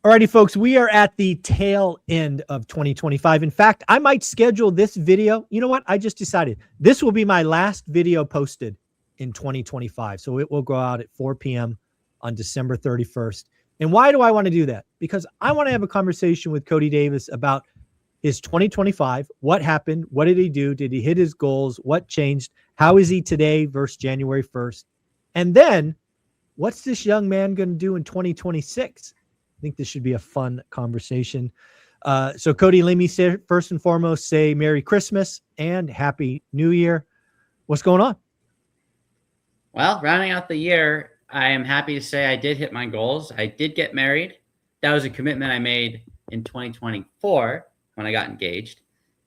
Alrighty, folks, we are at the tail end of 2025. In fact, I might schedule this video. You know what? I just decided this will be my last video posted in 2025. So it will go out at 4 p.m. on December 31st. And why do I want to do that? Because I want to have a conversation with Cody Davis about his 2025. What happened? What did he do? Did he hit his goals? What changed? How is he today versus January 1st? And then what's this young man going to do in 2026? I think this should be a fun conversation. So Cody, let me say, first and foremost, say Merry Christmas and Happy New Year. What's going on? Well, rounding out the year, I am happy to say I did hit my goals. I did get married. That was a commitment I made in 2024 when I got engaged.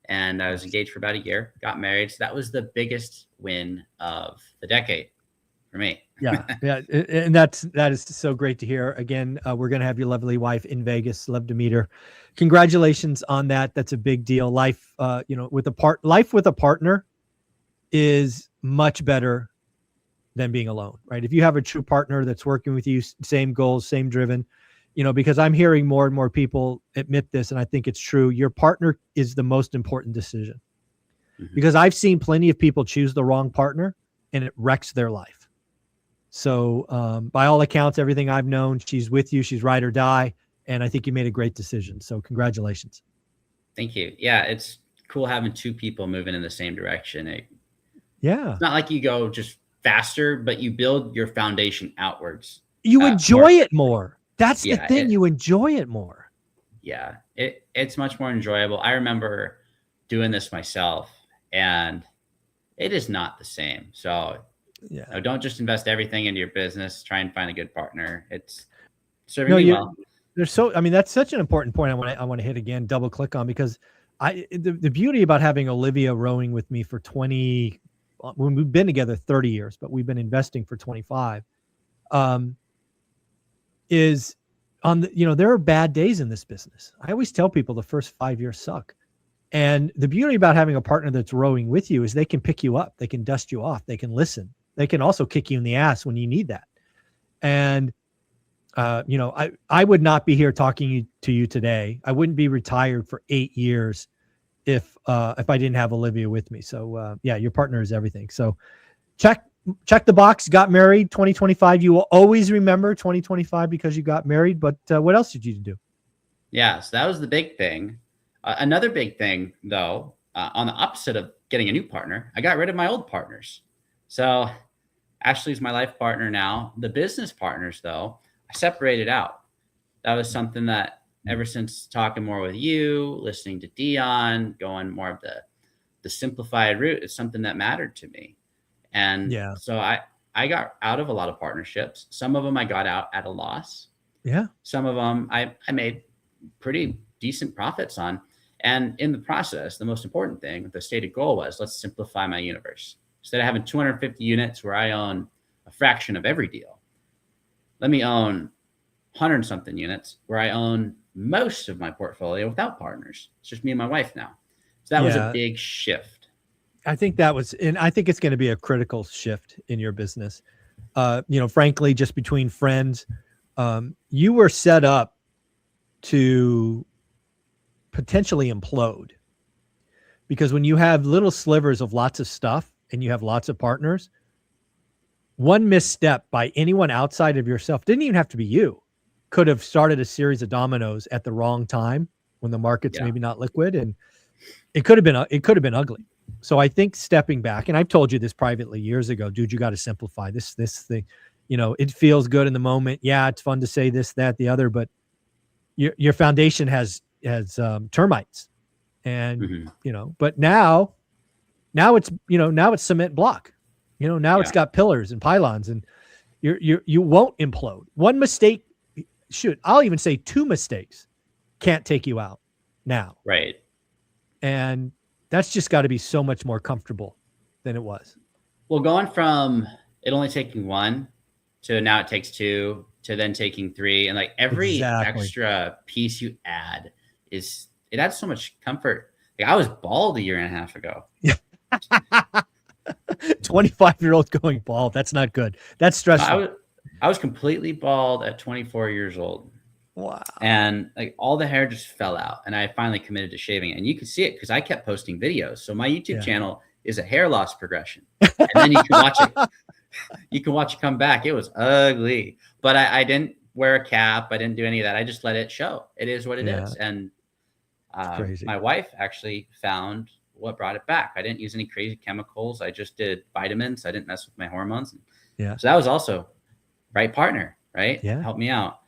And I was engaged for about a year, got married. So that was the biggest win of the decade for me. Yeah. And that is so great to hear. Again, we're going to have your lovely wife in Vegas. Love to meet her. Congratulations on that. That's a big deal. Life with a partner is much better than being alone, right? If you have a true partner that's working with you, same goals, same driven, because I'm hearing more and more people admit this, and I think it's true. Your partner is the most important decision, because I've seen plenty of people choose the wrong partner and it wrecks their life. So by all accounts, everything I've known, she's with you, she's ride or die. And I think you made a great decision. So congratulations. Thank you. Yeah, it's cool having two people moving in the same direction. It's not like you go just faster, but you build your foundation outwards. You enjoy it more. That's the thing. You enjoy it more. Yeah, it's much more enjoyable. I remember doing this myself, and it is not the same. So don't just invest everything into your business. Try and find a good partner. It's serving me well. That's such an important point. I want to hit again, double click on, because the beauty about having Olivia rowing with me for 20, when we've been together 30 years, but we've been investing for 25, is on the, there are bad days in this business. I always tell people the first 5 years suck. And the beauty about having a partner that's rowing with you is they can pick you up. They can dust you off. They can listen. They can also kick you in the ass when you need that. And, I would not be here talking to you today. I wouldn't be retired for 8 years if I didn't have Olivia with me. So, your partner is everything. So check the box, got married, 2025. You will always remember 2025 because you got married. But what else did you do? Yeah, so that was the big thing. Another big thing, though, on the opposite of getting a new partner, I got rid of my old partners. So Ashley's my life partner now. The business partners, though, I separated out. That was something that ever since talking more with you, listening to Dion, going more of the simplified route, is something that mattered to me. And so I got out of a lot of partnerships. Some of them I got out at a loss. Yeah. Some of them I made pretty decent profits on. And in the process, the most important thing, the stated goal was, let's simplify my universe. Instead of having 250 units where I own a fraction of every deal, let me own 100 something units where I own most of my portfolio without partners. It's just me and my wife now. So that was a big shift. I think that was, and I think it's going to be a critical shift in your business. Frankly, just between friends, you were set up to potentially implode, because when you have little slivers of lots of stuff and you have lots of partners, one misstep by anyone outside of yourself, didn't even have to be you, could have started a series of dominoes at the wrong time when the market's maybe not liquid, and it could have been ugly. So I think stepping back, and I've told you this privately years ago, dude, you got to simplify this thing. It feels good in the moment. Yeah, it's fun to say this, that, the other, but your foundation has termites, and but now it's cement block. It's got pillars and pylons, and you won't implode. One mistake, I'll even say 2 mistakes can't take you out now. Right. And that's just got to be so much more comfortable than it was. Well, going from it only taking 1 to now it takes 2 to then taking 3, and like every extra piece you add it adds so much comfort. Like I was bald a year and a half ago. 25-year-old going bald. That's not good. That's stressful. I was completely bald at 24 years old. Wow. and like all the hair just fell out, and I finally committed to shaving it. And you can see it because I kept posting videos. So my YouTube Yeah. channel is a hair loss progression, and then you can watch it. You can watch it come back. It was ugly, but I didn't wear a cap. I didn't do any of that. I just let it show. It is what it Yeah. is. And It's crazy. my wife actually found what brought it back. I didn't use any crazy chemicals. I just did vitamins. I didn't mess with my hormones. Yeah. So that was also right partner, right? Yeah. Help me out.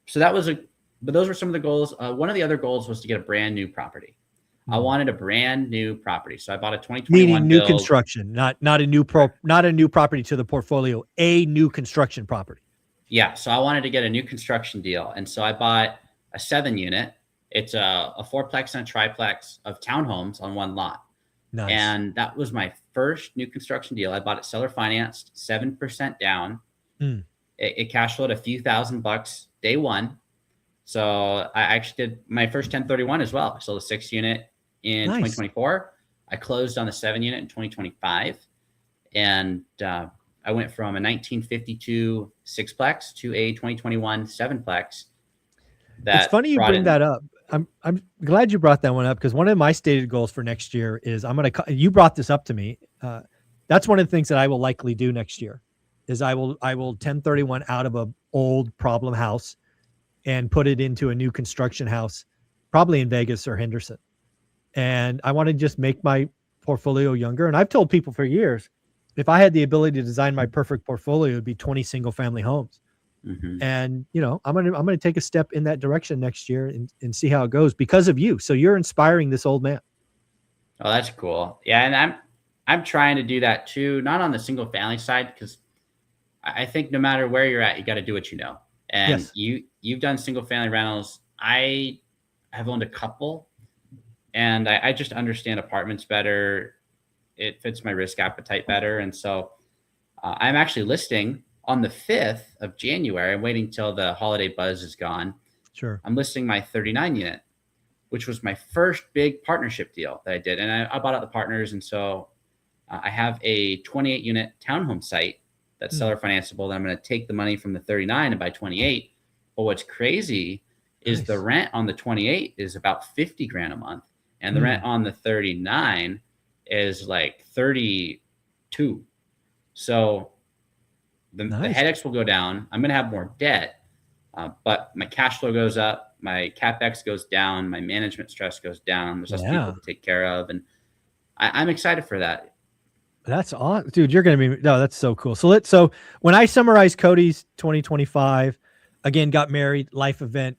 So that was but those were some of the goals. One of the other goals was to get a brand new property. I wanted a brand new property. So I bought a 2021 Meaning new build. construction, not a new property to the portfolio, a new construction property. Yeah. So I wanted to get a new construction deal. And so I bought a 7-unit. It's a 4-plex and a triplex of townhomes on one lot. Nice. And that was my first new construction deal. I bought it seller financed, 7% down. It cash flowed a few $1,000 day one. So I actually did my first 1031 as well. I sold a 6-unit in 2024. I closed on the 7-unit in 2025. And I went from a 1952 6-plex to a 2021 7-plex. It's funny you bring that up. I'm glad you brought that one up, because one of my stated goals for next year is you brought this up to me. That's one of the things that I will likely do next year is I will 1031 out of a old problem house and put it into a new construction house, probably in Vegas or Henderson. And I want to just make my portfolio younger. And I've told people for years, if I had the ability to design my perfect portfolio, it would be 20 single family homes. And, I'm going to take a step in that direction next year and see how it goes because of you. So you're inspiring this old man. Oh, that's cool. Yeah. And I'm trying to do that too, not on the single family side, because I think no matter where you're at, you got to do what you know. And Yes. you've done single family rentals. I have owned a couple, and I just understand apartments better. It fits my risk appetite better. And so I'm actually listing on the 5th of January. I'm waiting till the holiday buzz is gone. Sure. I'm listing my 39-unit, which was my first big partnership deal that I did. And I bought out the partners. And so I have a 28-unit townhome site that's seller financeable that I'm going to take the money from the 39 and buy 28. But what's crazy is the rent on the 28 is about 50 grand a month. And the rent on the 39 is like 32. So the headaches will go down. I'm going to have more debt, but my cash flow goes up. My CapEx goes down. My management stress goes down. There's less people to take care of. And I'm excited for that. That's awesome, dude. You're going to be, no, that's so cool. So when I summarize Cody's 2025, again, got married, life event,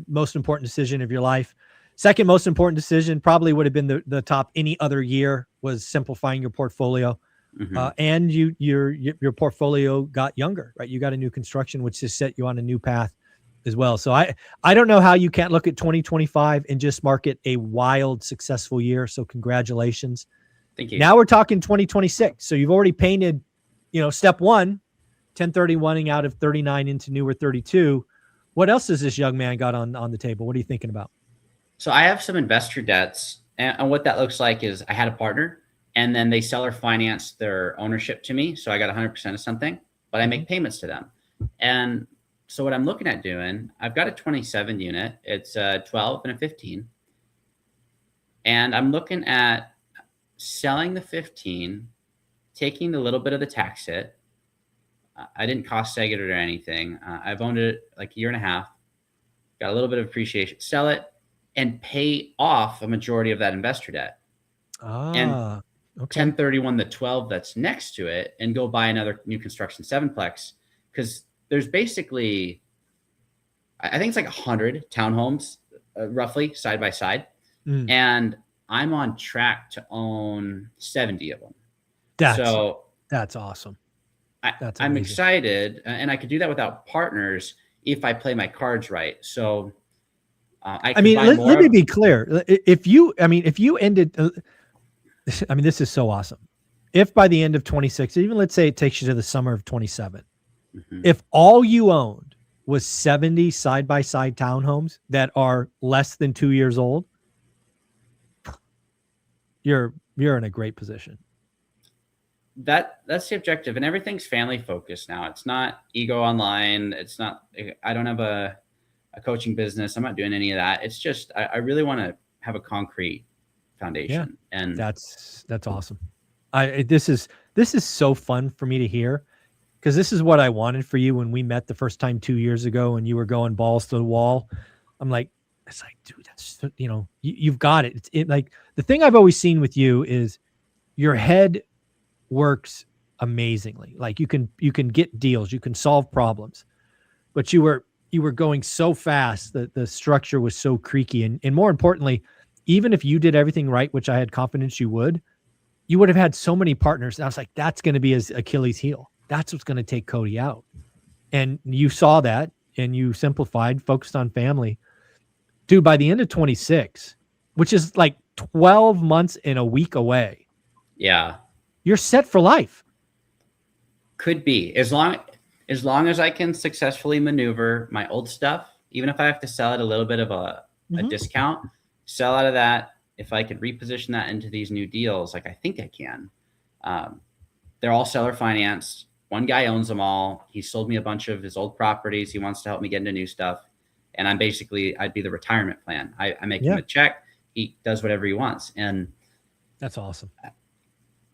most important decision of your life. Second most important decision probably would have been the top any other year was simplifying your portfolio. And your portfolio got younger, right? You got a new construction, which just set you on a new path as well. So I don't know how you can't look at 2025 and just mark it a wild, successful year. So congratulations. Thank you. Now we're talking 2026. So you've already painted, step one, 1031ing out of 39 into newer 32. What else has this young man got on the table? What are you thinking about? So I have some investor debts, and what that looks like is I had a partner, and then they seller financed their ownership to me. So I got 100% of something, but I make payments to them. And so what I'm looking at doing, I've got a 27 unit. It's a 12 and a 15. And I'm looking at selling the 15, taking the little bit of the tax hit. I didn't cost seg it or anything. I've owned it like a year and a half, got a little bit of appreciation, sell it and pay off a majority of that investor debt. And 1031 the 12 that's next to it and go buy another new construction 7-plex, because there's basically, I think it's like 100 townhomes roughly side by side. And I'm on track to own 70 of them. That's awesome. I'm excited, and I could do that without partners if I play my cards right. So let me be clear. If you ended, this is so awesome. If by the end of 26, even let's say it takes you to the summer of 27, if all you owned was 70 side-by-side townhomes that are less than 2 years old, you're in a great position. that's the objective, and everything's family focused now. It's not ego online. It's not, I don't have a coaching business. I'm not doing any of that. It's just, I really want to have a concrete foundation. Yeah. And That's awesome. This is so fun for me to hear, because this is what I wanted for you when we met the first time 2 years ago and you were going balls to the wall. I'm like, it's like, dude, that's, you've got it. It's like the thing I've always seen with you is your head works amazingly. Like you can get deals, you can solve problems, but you were going so fast that the structure was so creaky. And more importantly, even if you did everything right, which I had confidence you would have had so many partners. And I was like, that's going to be his Achilles heel. That's what's going to take Cody out. And you saw that and you simplified, focused on family. Dude, by the end of 26, which is like 12 months and a week away. Yeah. You're set for life. Could be, as long as I can successfully maneuver my old stuff, even if I have to sell at a little bit of a discount, sell out of that. If I could reposition that into these new deals, like I think I can. They're all seller financed. One guy owns them all. He sold me a bunch of his old properties. He wants to help me get into new stuff. And I'd be the retirement plan. I make him a check. He does whatever he wants. And that's awesome.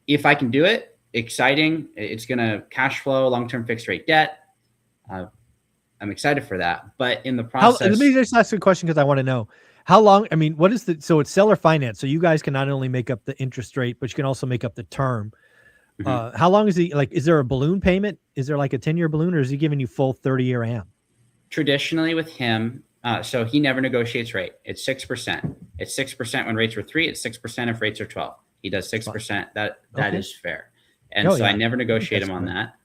If I can do it, exciting. It's going to cash flow, long-term fixed rate debt. I'm excited for that. But in the process, let me just ask you a question, because I want to know how long. I mean, what is so it's seller finance. So you guys can not only make up the interest rate, but you can also make up the term. How long is he, like, is there a balloon payment? Is there like a 10-year balloon, or is he giving you full 30-year AM? Traditionally with him, so he never negotiates rate. It's 6%. It's 6% when rates were 3. It's 6% if rates are 12. He does 6%. That is fair. And I never negotiate him on that.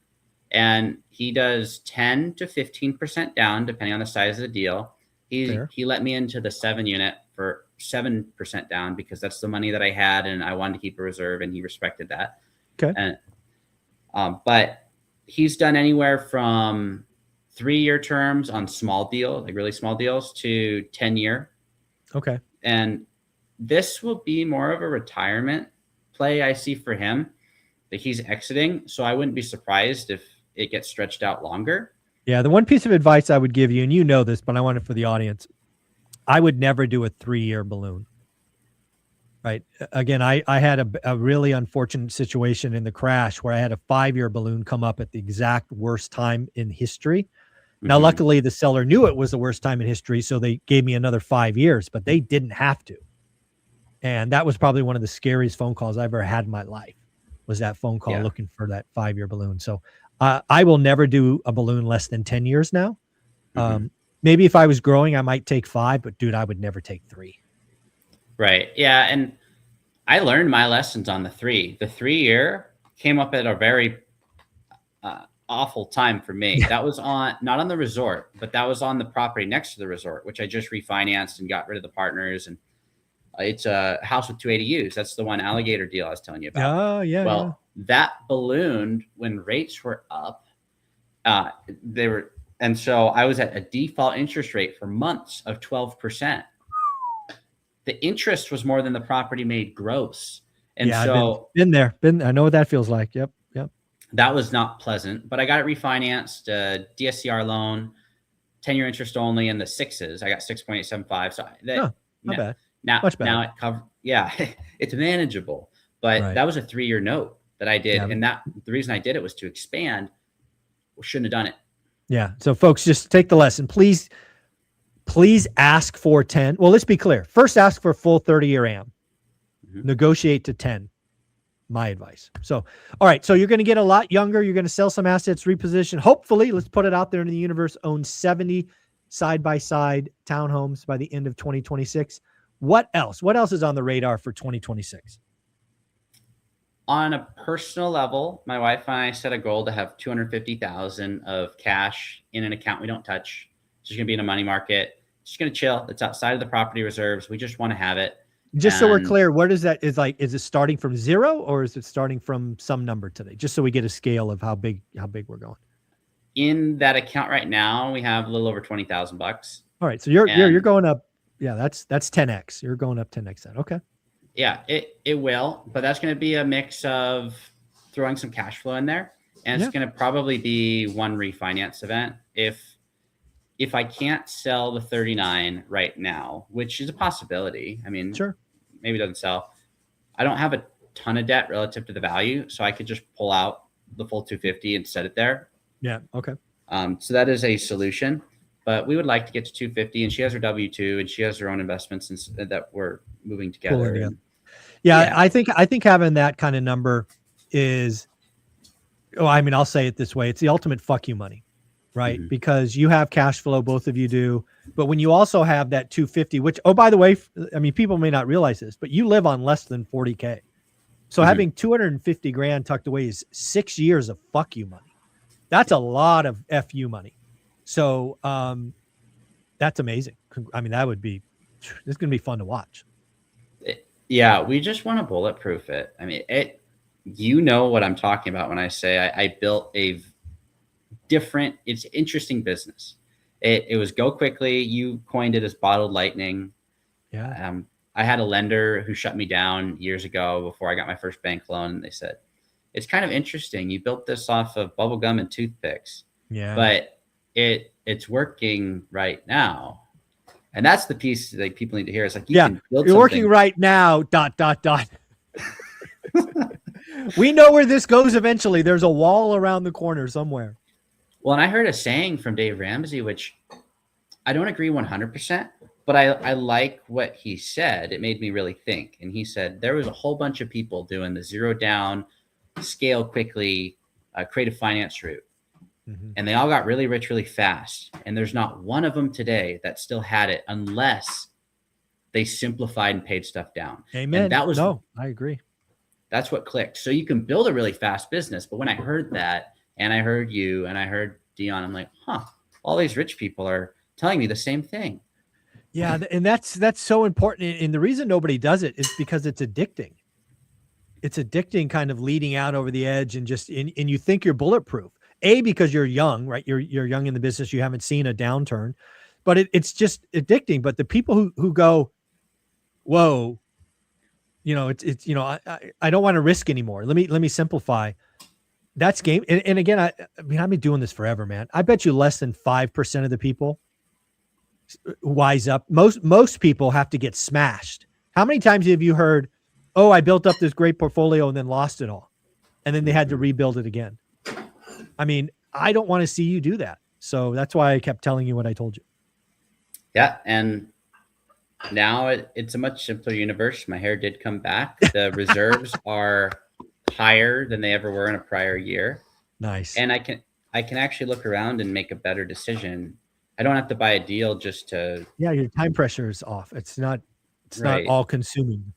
And he does 10 to 15% down, depending on the size of the deal. He let me into the 7 unit for 7% down, because that's the money that I had and I wanted to keep a reserve, and he respected that. Okay. And but he's done anywhere from 3-year terms on small deals, like really small deals, to 10-year. Okay. And this will be more of a retirement play I see for him, that he's exiting. So I wouldn't be surprised if it gets stretched out longer. Yeah. The one piece of advice I would give you, and you know this, but I want it for the audience, I would never do a 3-year balloon. Right. Again, I had a really unfortunate situation in the crash where I had a 5-year balloon come up at the exact worst time in history. Now, luckily, the seller knew it was the worst time in history, so they gave me another 5 years, but they didn't have to. And that was probably one of the scariest phone calls I've ever had in my life, was that phone call looking for that 5-year balloon. So I will never do a balloon less than 10 years now. Maybe if I was growing, I might take 5, but dude, I would never take 3. Right. Yeah. And I learned my lessons on the 3. The 3-year came up at a very awful time for me. That was not on the resort, but that was on the property next to the resort, which I just refinanced and got rid of the partners. And it's a house with 2 ADUs. That's the one alligator deal I was telling you about. Oh, yeah. Well, that ballooned when rates were up. And so I was at a default interest rate for months of 12%. The interest was more than the property made gross. And so I've been there. I know what that feels like. Yep. That was not pleasant, but I got it refinanced, DSCR loan, 10-year interest only, in the 6s. I got 6.875. So not bad. Much better. Now it covered. Yeah, it's manageable. But that was a 3-year note that I did. Yeah. And the reason I did it was to expand. We shouldn't have done it. Yeah. So folks, just take the lesson. Please ask for 10. Well, let's be clear. First, ask for full 30-year AM. Negotiate to 10. My advice. So, all right. So you're going to get a lot younger. You're going to sell some assets, reposition. Hopefully, let's put it out there in the universe, own 70 side-by-side townhomes by the end of 2026. What else? What else is on the radar for 2026? On a personal level, my wife and I set a goal to have $250,000 of cash in an account we don't touch. It's just going to be in a money market. It's just going to chill. It's outside of the property reserves. We just want to have it. Just so we're clear, what is that? Is it starting from 0, or is it starting from some number today? Just so we get a scale of how big we're going. In that account right now, we have a little over $20,000. All right. So you're going up. Yeah, that's 10x. You're going up 10x that. Okay. Yeah, it will, but that's going to be a mix of throwing some cash flow in there, and it's going to probably be one refinance event. If I can't sell the 39 right now, which is a possibility, I mean, sure, maybe it doesn't sell. I don't have a ton of debt relative to the value, so I could just pull out the full 250 and set it there. Yeah. Okay. So that is a solution, but we would like to get to 250, and she has her W-2 and she has her own investments and that we're moving together. And, yeah, I think having that kind of number is, I mean, I'll say it this way. It's the ultimate fuck you money, right? Mm-hmm. Because you have cash flow, both of you do. But when you also have that 250, which, oh, by the way, I mean, people may not realize this, but you live on less than 40K. So having 250 grand tucked away is 6 years of fuck you money. That's a lot of FU money. So that's amazing. I mean, this is going to be fun to watch. Yeah, we just want to bulletproof it. I mean, you know what I'm talking about when I say I built it's interesting business. It was go quickly. You coined it as bottled lightning. Yeah. I had a lender who shut me down years ago before I got my first bank loan. And they said, it's kind of interesting. You built this off of bubble gum and toothpicks. Yeah. But it's working right now. And that's the piece that people need to hear. It's like, you're working right now, ... We know where this goes eventually. There's a wall around the corner somewhere. Well, and I heard a saying from Dave Ramsey, which I don't agree 100%, but I like what he said. It made me really think. And he said there was a whole bunch of people doing the zero down, scale quickly, creative finance route. Mm-hmm. And they all got really rich really fast. And there's not one of them today that still had it unless they simplified and paid stuff down. Amen. And I agree. That's what clicked. So you can build a really fast business. But when I heard that, and I heard you, and I heard Dion, I'm like, all these rich people are telling me the same thing. Yeah, and that's so important. And the reason nobody does it is because it's addicting. It's addicting, kind of leading out over the edge, and and you think you're bulletproof. Because you're young, right? You're young in the business. You haven't seen a downturn, but it's just addicting. But the people who go, whoa, I don't want to risk anymore. Let me simplify. That's game. And again, I mean, I've been doing this forever, man. I bet you less than 5% of the people wise up. Most people have to get smashed. How many times have you heard, oh, I built up this great portfolio and then lost it all, and then they had to rebuild it again? I mean, I don't want to see you do that. So that's why I kept telling you what I told you. Yeah. And now it's a much simpler universe. My hair did come back. The reserves are higher than they ever were in a prior year. Nice. And I can actually look around and make a better decision. I don't have to buy a deal just to. Yeah. Your time pressure is off. It's not all consuming.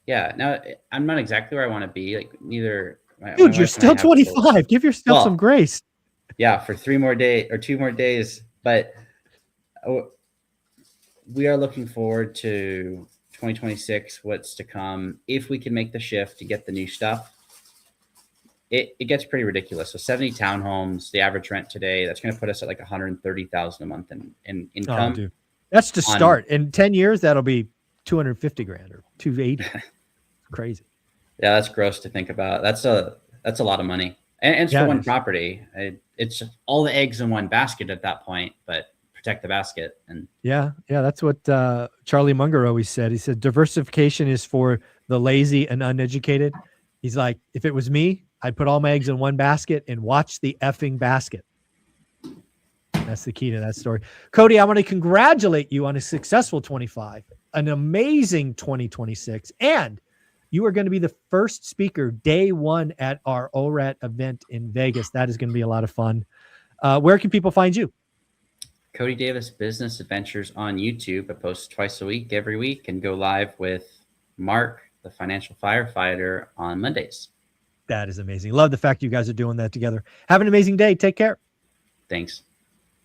Yeah. Now I'm not exactly where I want to be. Like neither. Dude, you're still 25. Give yourself some grace. Yeah, for 2 more days. But we are looking forward to 2026, what's to come. If we can make the shift to get the new stuff, it gets pretty ridiculous. So 70 townhomes, the average rent today, that's going to put us at like $130,000 a month in income. Oh, dude. That's to start. In 10 years, that'll be 250 grand or 280. Crazy. Yeah, that's gross to think about. That's a lot of money, and it's for one property. It's all the eggs in one basket at that point, but protect the basket. And that's what Charlie Munger always said. He said diversification is for the lazy and uneducated. He's like, if it was me, I'd put all my eggs in one basket and watch the effing basket. That's the key to that story. Cody, I want to congratulate you on a successful 25, an amazing 2026, and you are going to be the first speaker day one at our ORAT event in Vegas. That is going to be a lot of fun. Where can people find you? Cody Davis Business Adventures on YouTube. I post twice a week, every week, and go live with Mark, the financial firefighter, on Mondays. That is amazing. Love the fact you guys are doing that together. Have an amazing day. Take care. Thanks.